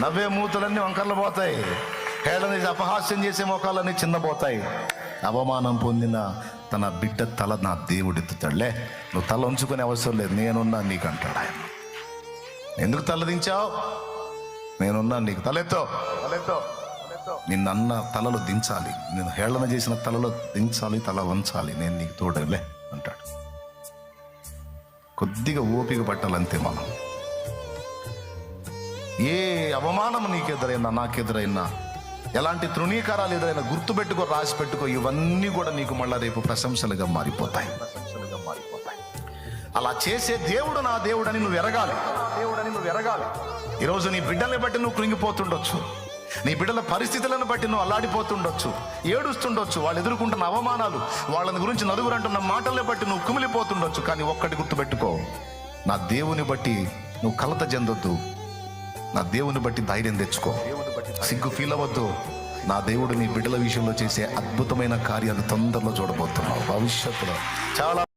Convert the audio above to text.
నవ్వే మూతులన్నీ వంకర్లు పోతాయి, హేళన చేసి అపహాస్యం చేసే మొఖాలన్నీ చిన్నపోతాయి. అవమానం పొందిన తన బిడ్డ తల నా దేవుడు ఎత్తుతాడులే, నువ్వు తల ఉంచుకునే అవసరం లేదు, నేనున్నా నీకు అంటాడు ఆయన. ఎందుకు తలదించావు? నేనున్నా నీకు, తలెత్తో తలెత్తో. నిన్నన్న తలలో దించాలి, నేను హేళన చేసిన తలలో దించాలి, తల వంచాలి, నేను నీకు తోడలే అంటాడు. కొద్దిగా ఓపిక పట్టాలంతే మనం. ఏ అవమానం నీకెదురైనా నాకెదురైనా, ఎలాంటి తృణీకారాలు ఎదురైనా గుర్తుపెట్టుకో, రాసి పెట్టుకో, ఇవన్నీ కూడా నీకు మళ్ళా రేపు ప్రశంసలుగా మారిపోతాయి. అలా చేసే దేవుడు నా దేవుడని నువ్వు ఎరగాలి. ఈరోజు నీ బిడ్డల్ని బట్టి నువ్వు కృంగిపోతుండొచ్చు, నీ బిడ్డల పరిస్థితులను బట్టి నువ్వు అల్లాడిపోతుండొచ్చు, ఏడుస్తుండొచ్చు, వాళ్ళు ఎదుర్కొంటున్న అవమానాలు, వాళ్ళని గురించి నలుగురు అంటున్న మాటల్ని బట్టి నువ్వు కుమిలిపోతుండొచ్చు. కానీ ఒక్కటి గుర్తుపెట్టుకో, నా దేవుని బట్టి నువ్వు కలత చెందొద్దు, నా దేవుని బట్టి ధైర్యం తెచ్చుకో, సిగ్గు ఫీల్ అవ్వద్దు. నా దేవుడు నీ బిడ్డల విషయంలో చేసే అద్భుతమైన కార్యాలు తొందరలో చూడబోతున్నావు భవిష్యత్తులో. చాలా